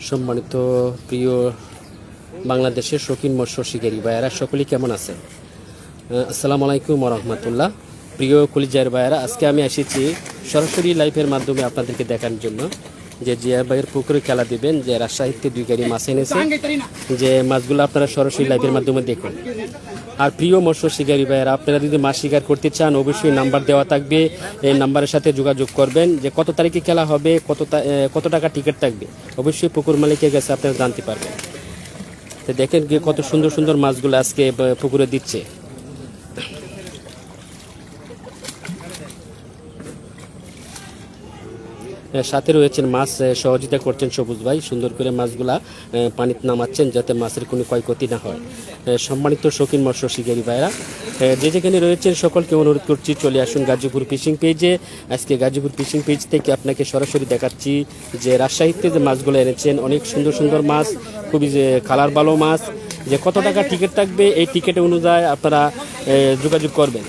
সম্মানিত প্রিয় বাংলাদেশের শৌখিন মৎস্য শিকারী ভাইয়েরা সকলেই কেমন আছেন? আসসালামু আলাইকুম রহমতুল্লাহ। প্রিয় কলিজার ভাইয়েরা, আজকে আমি এসেছি সরাসরি লাইভের মাধ্যমে আপনাদেরকে দেখার জন্য যে জিয়া ভাইয়ের পুকুরে খেলা দিবেন, যে রাজশাহীতে 2 গাড়ি মাছ এনেছে, যে মাছগুলো আপনারা সরাসরি লাইভের মাধ্যমে দেখুন। আর প্রিয় মৎস্য শিকারী ভাইয়েরা, আপনারা যদি মাছ শিকার করতে চান অবশ্যই নাম্বার দেওয়া থাকবে, এই নাম্বারের সাথে যোগাযোগ করবেন। যে কত তারিখে খেলা হবে, কত টাকা টিকিট থাকবে, অবশ্যই পুকুর মালিকের কাছে আপনারা জানতে পারবেন। তো দেখেন যে কত সুন্দর সুন্দর মাছগুলো আজকে পুকুরে দিচ্ছে। সাথে রয়েছেন মাছ সহযোগিতা করছেন সবুজ ভাই, সুন্দর করে মাছগুলা পানিতে নামাচ্ছেন যাতে মাছের কোনো ক্ষয়ক্ষতি না হয়। সম্মানিত শৌখিন মৎস্য শিকারী ভাইরা, যে যেখানে রয়েছেন সকলকে অনুরোধ করছি চলে আসুন গাজীপুর ফিশিং পেজে। আজকে গাজীপুর ফিশিং পেজ থেকে আপনাকে সরাসরি দেখাচ্ছি যে রাজশাহীতে যে মাছগুলো এনেছেন, অনেক সুন্দর সুন্দর মাছ, খুবই যে কালার ভালো মাছ। যে কত টাকা টিকিট থাকবে এই টিকিট অনুযায়ী আপনারা যোগাযোগ করবেন।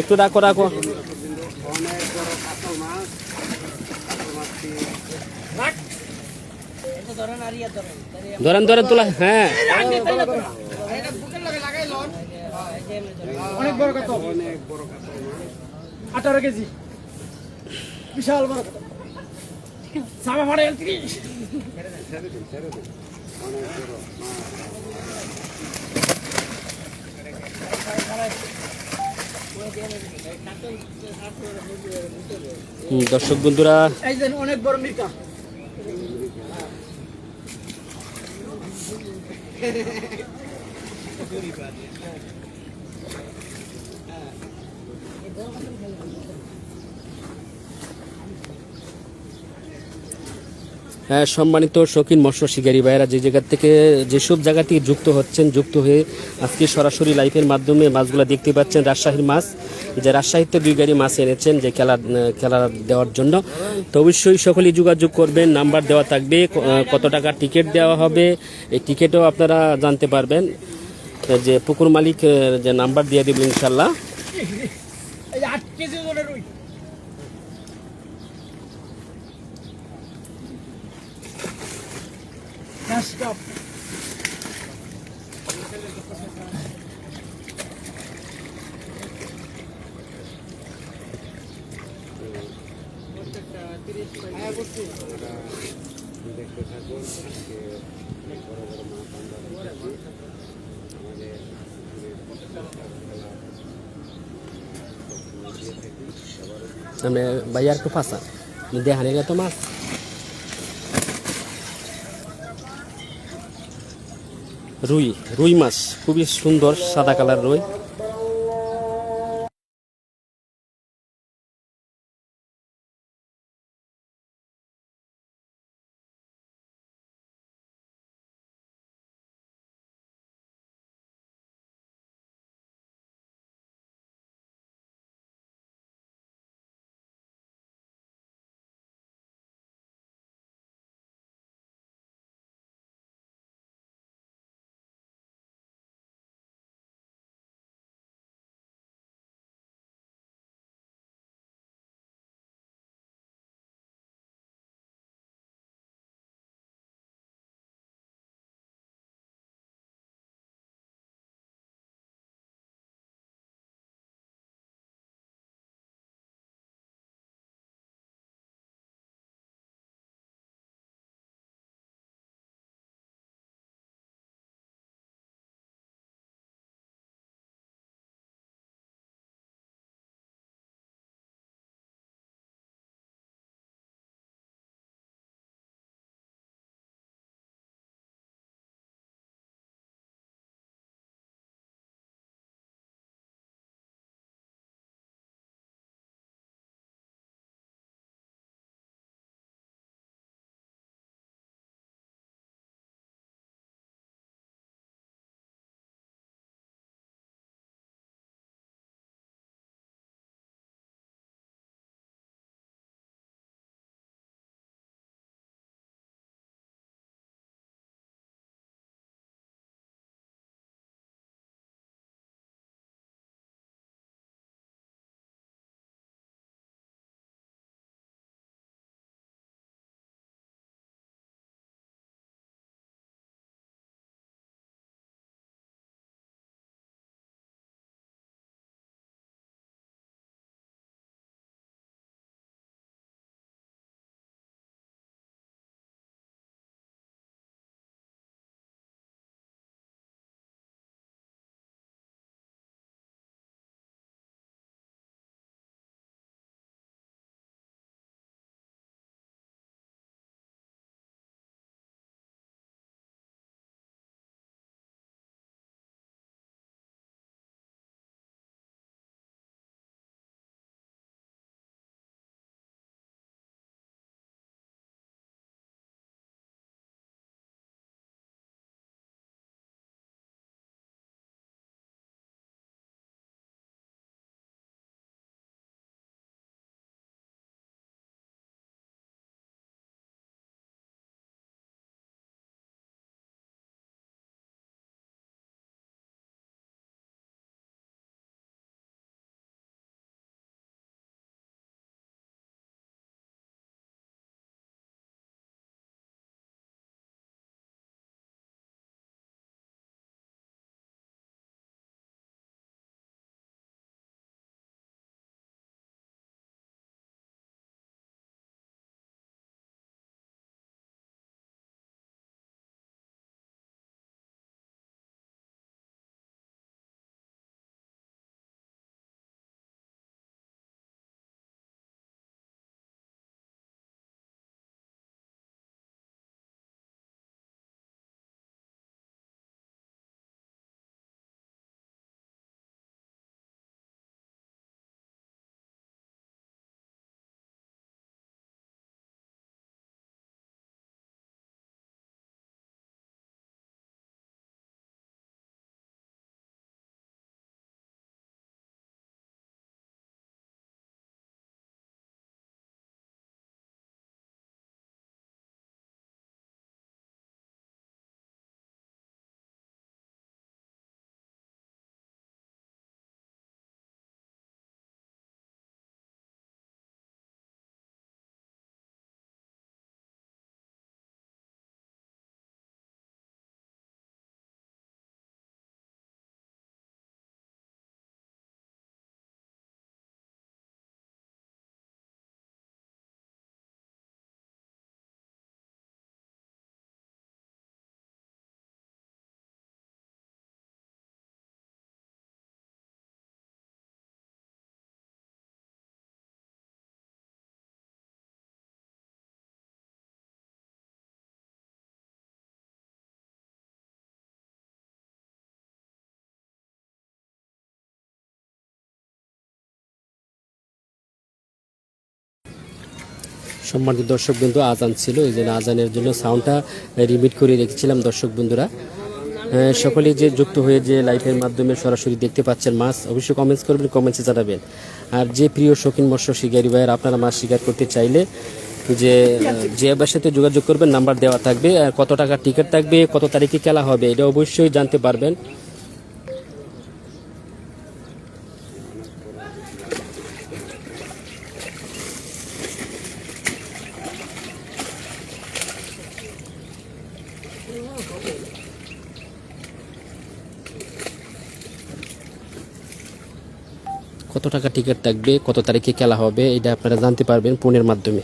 একটু রাখো রাখো, ধরেন ধরেন তোলা। হ্যাঁ, অনেক বড় কত, অনেক বড় কত, 18 কেজি, বিশাল বড় কত, সামা ফাড়ে 30। দর্শক বন্ধুরা, এই যে অনেক বড় মির্কা। হ্যাঁ, সম্মানিত শৌখিন মৎস্য শিকারী ভাইয়েরা, যে জায়গা থেকে যেসব জায়গা থেকে যুক্ত হচ্ছেন, যুক্ত হয়ে আজকে সরাসরি লাইভের মাধ্যমে মাছগুলো দেখতে পাচ্ছেন। রাজশাহীর মাছ, যে রাজশাহীতে 2 গাড়ি মাছ এনেছেন যে খেলা দেওয়ার জন্য। তো অবশ্যই সকলেই যোগাযোগ করবেন, নাম্বার দেওয়া থাকবে, কত টাকা টিকিট দেওয়া হবে এই টিকিটও আপনারা জানতে পারবেন। যে পুকুর মালিক যে নাম্বার দিয়ে দেবেন ইনশাল্লাহ। এই 8 কেজি ওজনের রুই। কাপ দেখতে থাকুন। বড় বড় মাছ আমরা বাইয়ার তো ফাঁসা দেখানে গেতো মাছ। রুই, রুই মাছ খুবই সুন্দর সাদা কালার রুই। সম্মানিত দর্শক বন্ধু, আজান ছিল, এই জন্য আজানের জন্য সাউন্ডটা রিমিট করে রেখেছিলাম। দর্শক বন্ধুরা সকলে যে যুক্ত হয়ে যে লাইভের মাধ্যমে সরাসরি দেখতে পাচ্ছেন মাছ, অবশ্যই কমেন্টস করবেন, কমেন্টসে জানাবেন। আর যে প্রিয় শৌখিন মৎস্য শিকারী ভাইয়ের আপনারা মাছ শিকার করতে চাইলে যে আবার সাথে যোগাযোগ করবেন, নাম্বার দেওয়া থাকবে। আর কত টাকা টিকিট থাকবে, কত তারিখে খেলা হবে, এটা অবশ্যই জানতে পারবেন। কত টাকা টিকিট থাকবে, কত তারিখে খেলা হবে, এটা আপনারা জানতে পারবেন ফোনের মাধ্যমে।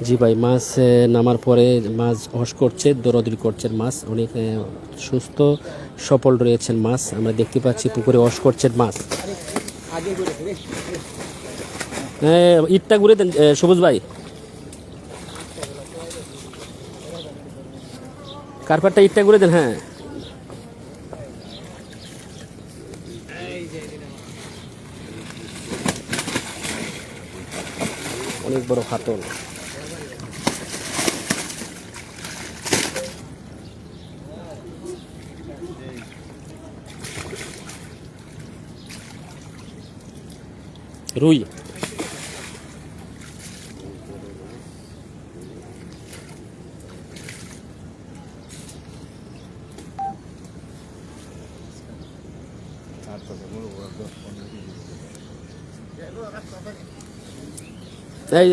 জি ভাই, মাছ নামার পরে মাছ হস করছে, দৌড়াদৌড়ি করছেন মাছ, অনেক সুস্থ সফল রয়েছেন মাছ। আমরা দেখতে পাচ্ছি পুকুরে হস করছেন মাছ। ইটটা ঘুরে দেন সবুজ ভাই, কার্পারটা ইটটা ঘুরে দেন। হ্যাঁ, অনেক বড় ফাতল। রুই,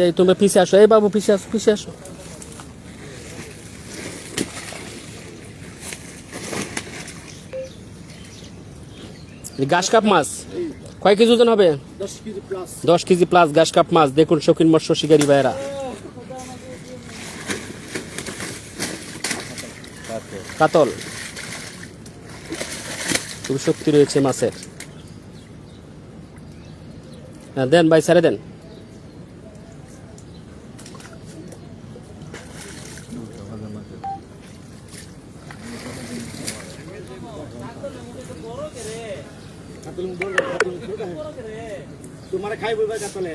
এই তুমি পিছিয়ে আসো, এই বাবু পিছিয়ে আসো, পিছিয়ে আসো। ঘাস কাপ মাছ কয় কেজি ওজন হবে? 10 কেজি প্লাস। 10 কেজি প্লাস ঘাস কাপ মাছ। দেখুন শৌখিন মৎস্য শিকারী ভাইয়েরা, কাতল, খুব শক্তি রয়েছে মাছের। দেন ভাই, ছেড়ে দেন। তোমার খাই বইবা কাতলে।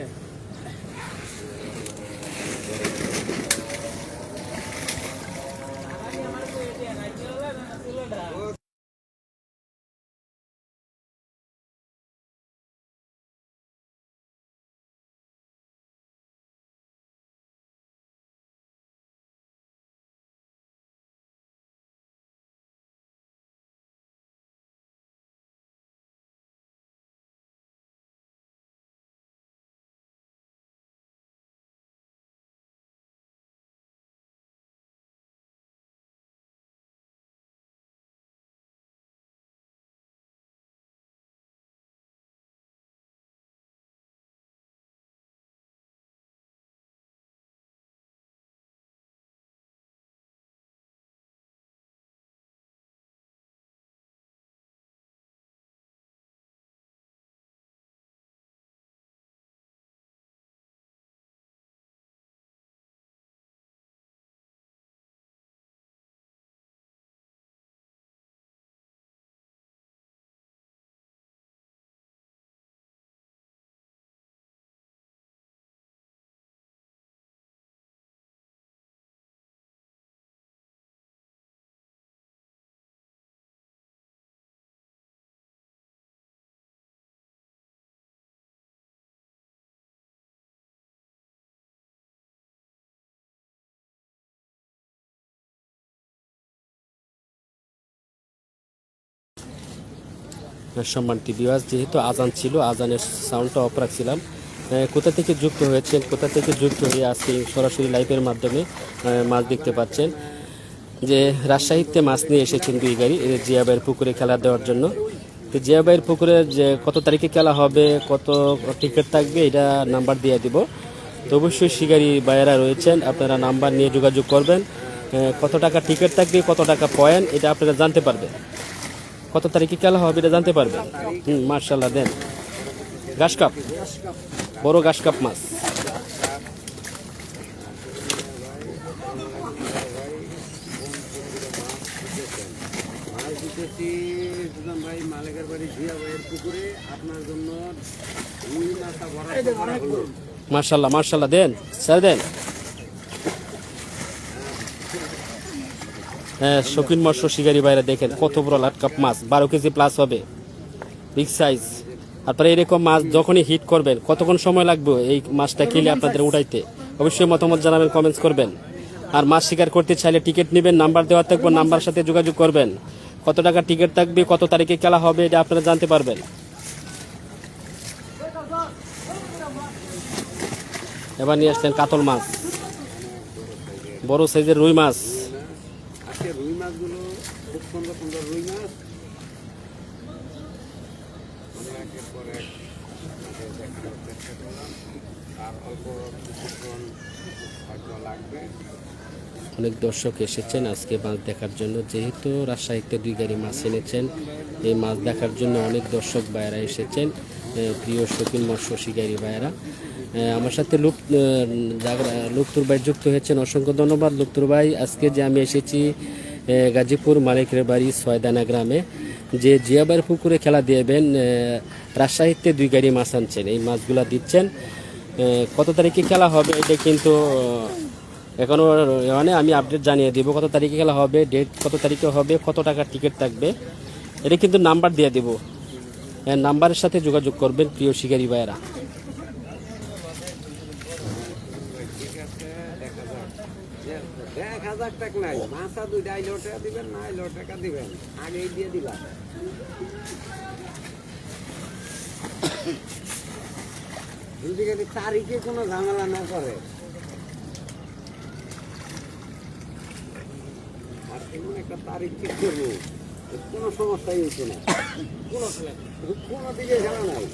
সম্মানিত ভিউয়ার্স, যেহেতু আজান ছিল, আজানের সাউন্ডটা অফ রাখছিলাম। কোথা থেকে যুক্ত হয়েছেন, কোথা থেকে যুক্ত হয়ে আজকে সরাসরি লাইভের মাধ্যমে মাছ দেখতে পাচ্ছেন, যে রাজশাহীতে মাছ নিয়ে এসেছেন 2 গাড়ি জিয়া ভাইয়ের পুকুরে খেলা দেওয়ার জন্য। তো জিয়া ভাইয়ের পুকুরে যে কত তারিখে খেলা হবে, কত টিকিট থাকবে, এটা নাম্বার দিয়ে দিব। তো অবশ্যই শিকারী ভাইয়েরা রয়েছেন, আপনারা নাম্বার নিয়ে যোগাযোগ করবেন। কত টাকা টিকিট থাকবে, কত টাকা পয়েন্ট, এটা আপনারা জানতে পারবেন। কত তারিখে খেলা হবে এটা জানতে পারবেন। মার্শাল্লাহ, দেন ঘাস কাপ, বড় ঘাস কাপ মাছ। মাছ দিতেছি সুজন ভাই মালিকের বাড়ি জিয়া ভাইয়ের পুকুরে আপনার জন্য রুই মাছটা ভরা হলো। মার্শাল্লাহ, মার্শাল্লাহ, দেন স্যার, দেন। হ্যাঁ, শৌখিন মৎস্য শিকারী ভাইরা দেখেন কত বড় লাট কাপ মাছ, 12 কেজি প্লাস হবে, বিগ সাইজ। আপনারা এরকম মাছ যখনই হিট করবেন, কতক্ষণ সময় লাগবে এই মাছটা কিনে আপনাদের উঠাইতে? অবশ্যই মতামত জানাবেন, কমেন্টস করবেন। আর মাছ শিকার করতে চাইলে টিকিট নেবেন, নাম্বার দেওয়া থাকবে, নাম্বার সাথে যোগাযোগ করবেন। কত টাকা টিকিট থাকবে, কত তারিখে খেলা হবে, এটা আপনারা জানতে পারবেন। এবার নিয়ে আসলেন কাতল মাছ, বড় সাইজের রুই মাছ। আজকে রুই মাছগুলো খুব সুন্দর সুন্দর রুই মাছ, আমরা একের পর এক আপনাদের দেখানোর চেষ্টা করলাম। আর অল্প কিছুক্ষণ হয়তো লাগবে। অনেক দর্শক এসেছেন আজকে মাছ দেখার জন্য, যেহেতু রাজশাহীতে 2 গাড়ি মাছ এনেছেন। এই মাছ দেখার জন্য অনেক দর্শক ভাইয়েরা এসেছেন, প্রিয় শৌখিন মৎস্য শিকারী ভাইয়েরা। আমার সাথে লুকতুর ভাই যুক্ত হয়েছেন, অসংখ্য ধন্যবাদ লুকতুর ভাই। আজকে যে আমি এসেছি গাজীপুর মালিকের বাড়ি ছয়দানা গ্রামে, যে জিয়া ভাইয়ের পুকুরে খেলা দিয়েবেন, রাজশাহীতে 2 গাড়ি মাছ আনছেন, এই মাছগুলা দিচ্ছেন। কত তারিখে খেলা হবে এটা কিন্তু এখনও মানে আমি আপডেট জানিয়ে দিব, কত তারিখে খেলা হবে, ডেট কত তারিখে হবে, কত টাকা টিকিট থাকবে, এটা কিন্তু নাম্বার দিয়ে দেব। নাম্বারের সাথে যোগাযোগ করবেন প্রিয় শিকারী ভাইয়েরা। দেখা যাক টাকা নাই, মাছা 2টা আইলেও টাকা দিবেন, না আইলেও টাকা দিবেন, আগেই দিয়ে দিলাম। যদি তারিখে কোনো ঝামেলা না করে, আর এমন একটা তারিখ ঠিক করবো, কোনো সমস্যাই হচ্ছে না, কোনো দিকে খেলা নাই।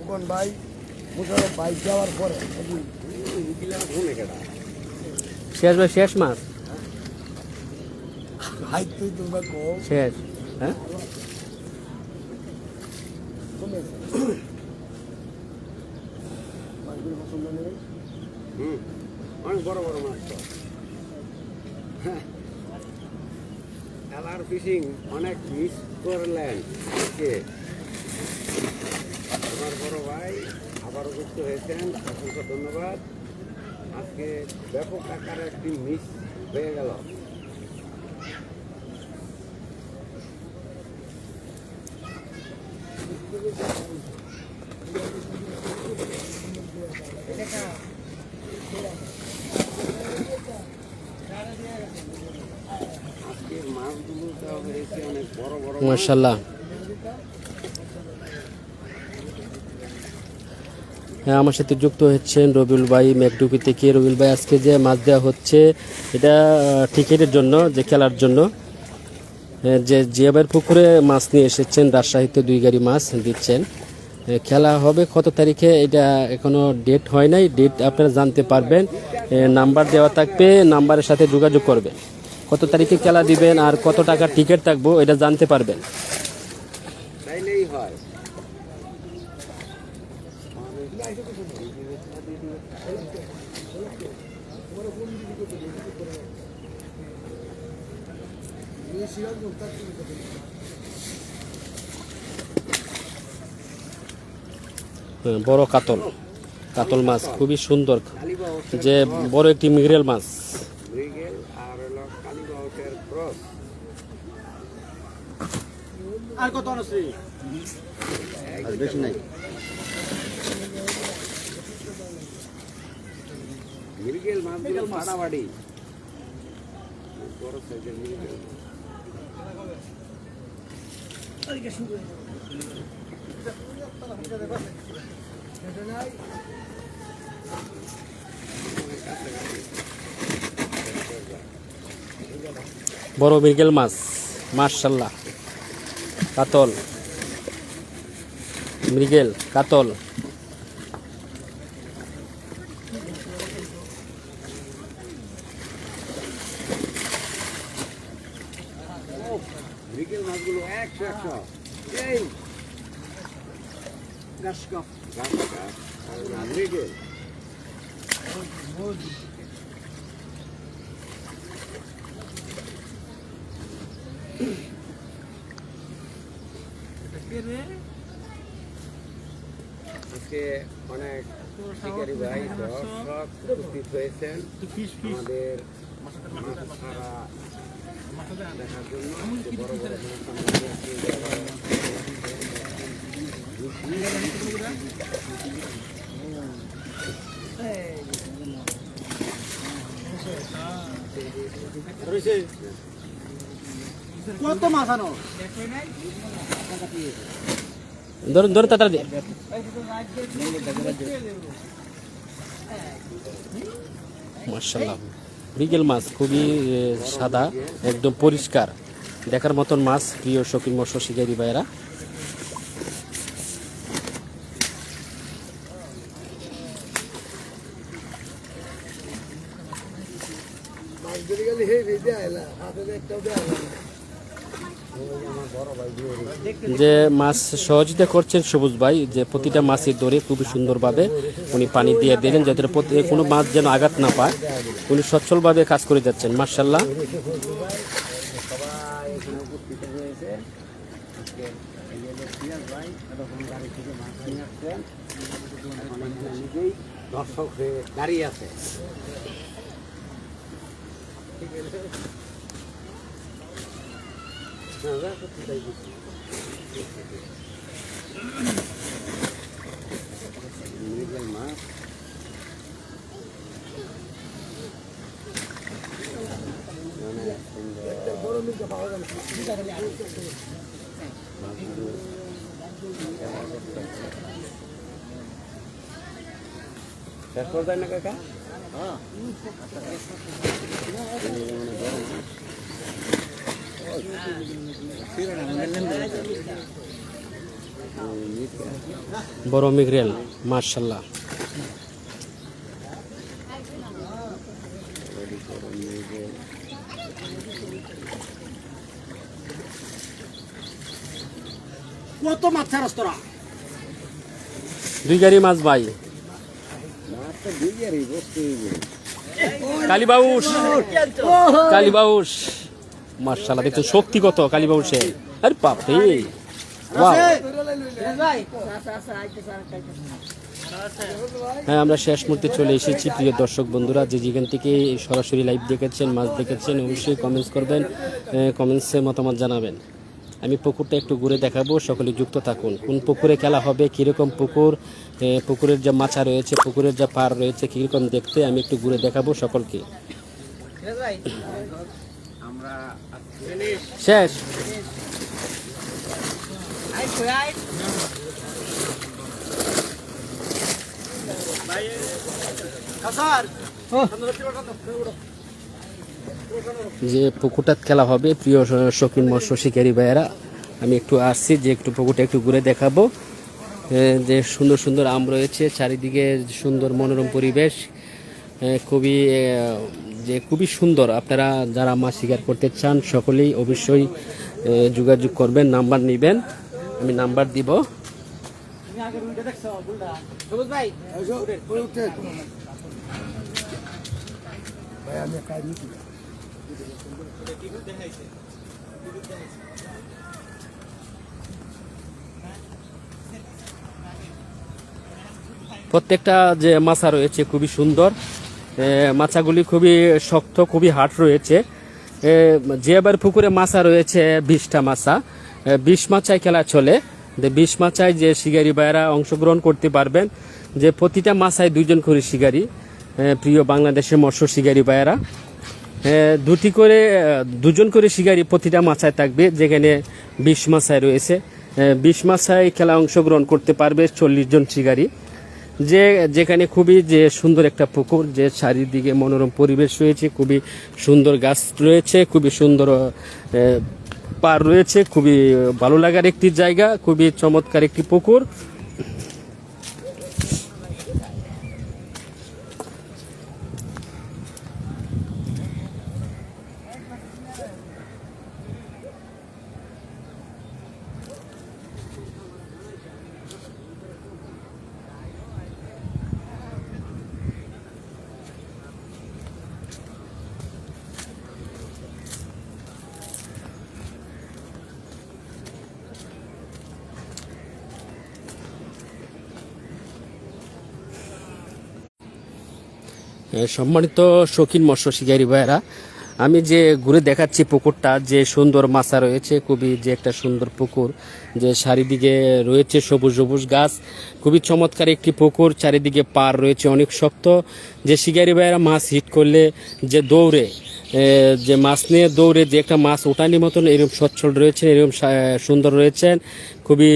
কোন ভাই মোশারফ ভাই যাওয়ার পরে ঘুমে কেটা শেষ ভাই, শেষ মাছ হাই তুই তোমরা কম শেষ। হ্যাঁ, অনেক বড় বড় মাছ তো। এলার ফিশিং অনেক মিস করলেন আজকে আমার বড় ভাই, আবারও যুক্ত হয়েছেন, অসংখ্য ধন্যবাদ। আজকে ব্যাপক আকারে একটি মিস হয়ে গেল। আজকের মাছগুলো দেওয়া হয়েছে অনেক বড় বড় মাছ। মাশাল্লাহ। হ্যাঁ, আমার সাথে যুক্ত হচ্ছেন রবিউল ভাই মেঘডুপি থেকে। রবিউল ভাই, আজকে যে মাছ দেওয়া হচ্ছে এটা টিকিটের জন্য, যে খেলার জন্য, যে জিয়া ভাইয়ের পুকুরে মাছ নিয়ে এসেছেন, রাজশাহীতে 2 গাড়ি মাছ দিচ্ছেন। খেলা হবে কত তারিখে এটা এখনো ডেট হয় নাই, ডেট আপনারা জানতে পারবেন। নাম্বার দেওয়া থাকবে, নাম্বারের সাথে যোগাযোগ করবেন। কত তারিখে খেলা দিবেন আর কত টাকা টিকিট থাকবো এটা জানতে পারবেন। তাইলেই হয়। বড় কাতল মাছ, খুবই সুন্দর, যে বড় একটি মৃগেল মাছ। মৃগেল আর হলো কালীবাউটের ক্রস। আর কত আছে বেশি নাই। মৃগেল মাছগুলো ফাটাফাটি। বড় সাইজের মৃগেল বড় মৃগেল মাছ মাশাআল্লাহ, কাতল, মৃগেল, কাতল। মৃগেল মাছগুলো 100 এই গাছ কাপ মৃগেল আজকে অনেক শিকারী ভাই দর্শক উপস্থিত হয়েছেন আমাদের সারা দেখার জন্য। বড় বড় কত মাছ আনো ধরুন ধরুন তাড়াতাড়ি। মাশাআল্লাহ, মৃগেল মাছ খুবই সাদা, একদম পরিষ্কার, দেখার মতন মাছ। প্রিয় শৌখিন মৎস্য শিকারী ভাইয়েরা, যে মাছ সহযোগিতা করছেন সবুজ ভাই, যে প্রতিটা মাছের দরে খুবই সুন্দরভাবে উনি পানি দিয়ে দিলেন, যাতে কোনো মাছ যেন আঘাত না পায়। উনি সচ্ছলভাবে কাজ করে যাচ্ছেন মাশাআল্লাহ। দর্শক হয়ে দাঁড়িয়ে আছে। মৃগেল মাছ শেষ করে দেয় না কাকা? বড় মৃগেল মাশাআল্লাহ। কত মাছ ছাড়াস তোরা? 2 গাড়ি মাছ ভাই। কালীবাউস, কালীবাউস মাশাআল্লাহ, দেখছেন শক্তি কত কালীবাউসের। আরে বাপ রে, ওয়াও। হ্যাঁ, আমরা শেষ মুহূর্তে চলে এসেছি। প্রিয় দর্শক বন্ধুরা, যে যেখান থেকে সরাসরি লাইভ দেখেছেন, মাছ দেখেছেন, অবশ্যই কমেন্টস করবেন, কমেন্টসে মতামত জানাবেন। আমি পুকুরটা একটু ঘুরে দেখাবো, সকলে যুক্ত থাকুন। কোন পুকুরে খেলা হবে, কীরকম পুকুর, পুকুরের যা মাছা রয়েছে, পুকুরের যা পার রয়েছে, কীরকম দেখতে আমি একটু ঘুরে দেখাবো সকলকে। শেষ যে পুকুরটা খেলা হবে, প্রিয় শৌখিন মৎস্য শিকারী ভাইয়েরা, আমি একটু আসছি যে একটু পুকুরটা একটু ঘুরে দেখাবো। যে সুন্দর সুন্দর আম রয়েছে চারিদিকে, সুন্দর মনোরম পরিবেশ, খুবই সুন্দর। আপনারা যারা মাছ শিকার করতে চান সকলেই অবশ্যই যোগাযোগ করবেন, নাম্বার নেবেন, আমি নাম্বার দিব। প্রত্যেকটা যে মাছা রয়েছে খুবই সুন্দর, মাছাগুলি খুবই শক্ত, খুবই হার্ড রয়েছে। যে এবার পুকুরে মাছা রয়েছে 20টা মাছা, 20 মাছায় খেলা চলে। 20 মাছায় যে শিকারী ভাইয়েরা অংশগ্রহণ করতে পারবেন, যে প্রতিটা মাছায় 2 জন করে শিকারী। প্রিয় বাংলাদেশের মৎস্য শিকারী ভাইয়েরা, দুজন করে শিকারী প্রতিটা মাছায় থাকবে, যেখানে 20 মাছায় রয়েছে। 20 মাছায় খেলা অংশগ্রহণ করতে পারবে 40 জন শিকারী। যেখানে খুবই যে সুন্দর একটা পুকুর, যে চারিদিকে মনোরম পরিবেশ রয়েছে, খুবই সুন্দর গাছ রয়েছে, খুবই সুন্দর পার রয়েছে, খুবই ভালো লাগার একটি জায়গা, খুবই চমৎকার একটি পুকুর। সম্মানিত শৌখিন মৎস্য শিকারী ভাইয়েরা, আমি যে ঘুরে দেখাচ্ছি পুকুরটা, যে সুন্দর মাছা রয়েছে, খুবই যে একটা সুন্দর পুকুর, যে চারিদিকে রয়েছে সবুজ সবুজ গাছ, খুবই চমৎকার একটি পুকুর। চারিদিকে পার রয়েছে অনেক শক্ত। যে শিকারী ভাইয়েরা মাছ হিট করলে যে দৌড়ে, যে মাছ নিয়ে দৌড়ে যে একটা মাছ ওঠানির মতন এরকম সচ্ছল রয়েছেন, এরকম সুন্দর রয়েছেন, খুবই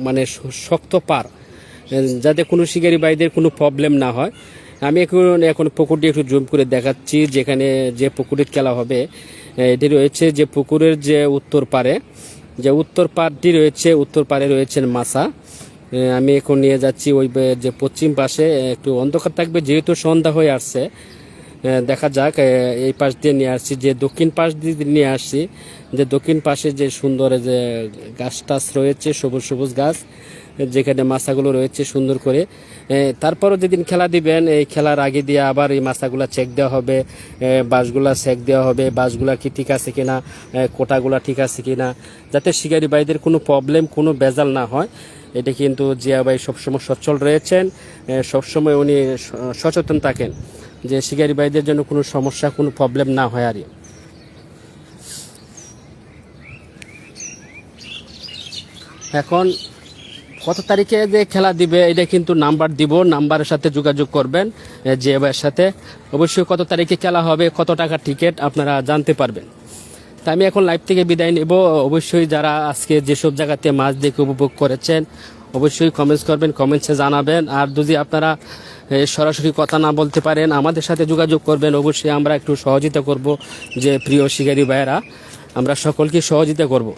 মানে শক্ত পার, যাতে কোনো শিকারী ভাইদের কোনো প্রবলেম না হয়। আমি এখন পুকুরটি একটু জুম করে দেখাচ্ছি, যেখানে যে পুকুরের খেলা হবে এটি রয়েছে যে পুকুরের যে উত্তর পারে, যে উত্তর পাড়টি রয়েছে, উত্তর পারে রয়েছেন মাছা। আমি এখন নিয়ে যাচ্ছি ওই যে পশ্চিম পাশে, একটু অন্ধকার থাকবে যেহেতু সন্ধ্যা হয়ে আসছে। দেখা যাক, এই পাশ দিয়ে নিয়ে আসছি, যে দক্ষিণ পাশ দিয়ে নিয়ে আসছি, যে দক্ষিণ পাশে যে সুন্দর যে গাছ টাছ রয়েছে, সবুজ সবুজ গাছ, যেখানে মাছাগুলো রয়েছে সুন্দর করে। তারপরও যেদিন খেলা দিবেন, এই খেলার আগে দিয়ে আবার এই মাছাগুলা চেক দেওয়া হবে, বাঁশগুলা চেক দেওয়া হবে, বাঁশগুলা কি ঠিক আছে কিনা, কোটাগুলা ঠিক আছে কিনা, যাতে শিকারী ভাইদের কোনো প্রবলেম, কোনো বেজাল না হয়। এটা কিন্তু জিয়া ভাই সবসময় সচ্ছল রয়েছেন, সবসময় উনি সচেতন থাকেন যে শিকারী ভাইদের জন্য কোনো সমস্যা, কোনো প্রবলেম না হয়। আর এখন কত তারিখে যে খেলা দিবে এটা কিন্তু নাম্বার দিব, নাম্বারের সাথে যোগাযোগ করবেন যে ভাইয়ের সাথে। অবশ্যই কত তারিখে খেলা হবে, কত টাকা টিকিট আপনারা জানতে পারবেন। তা আমি এখন লাইভ থেকে বিদায় নেব। অবশ্যই যারা আজকে যেসব জায়গাতে মাছ দেখে উপভোগ করেছেন, অবশ্যই কমেন্টস করবেন, কমেন্টসে জানাবেন। আর যদি আপনারা সরাসরি কথা না বলতে পারেন, আমাদের সাথে যোগাযোগ করবেন। অবশ্যই আমরা একটু সহযোগিতা করব, যে প্রিয় শিকারী ভাইয়েরা, আমরা সকলকে সহযোগিতা করব।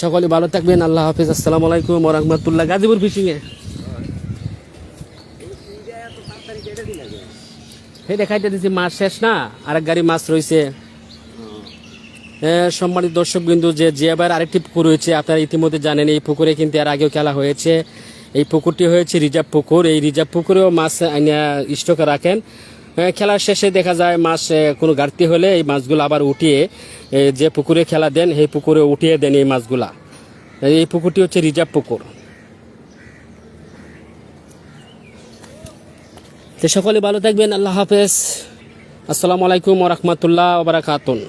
সকলে ভালো থাকবেন, আল্লাহ হাফিজ, আসসালামু আলাইকুম ওয়া রাহমাতুল্লাহ। গাজীপুর ফিশিংয়ে এই দেখাইতে দিচ্ছি, মাছ শেষ না, আরেক গাড়ি মাছ রয়েছে। সম্মানিত দর্শক বিন্দু, যে জিয়াবার আরেকটি পুকুর রয়েছে, আপনারা ইতিমধ্যে জানেন, এই পুকুরে কিন্তু এর আগেও খেলা হয়েছে। এই পুকুরটি হয়েছে রিজার্ভ পুকুর। এই রিজার্ভ পুকুরেও মাছ স্টকে রাখেন। খেলার শেষে দেখা যায় মাছ কোনো ঘাটতি হলে এই মাছগুলো আবার উঠিয়ে যে পুকুরে খেলা দেন, সেই পুকুরে উঠিয়ে দেন এই মাছগুলা। এই পুকুরটি হচ্ছে রিজার্ভ পুকুর। তো সকলে ভালো থাকবেন, আল্লাহ হাফেজ, আসসালামু আলাইকুম ওয়া রাহমাতুল্লাহ ওয়া বারাকাতুহু।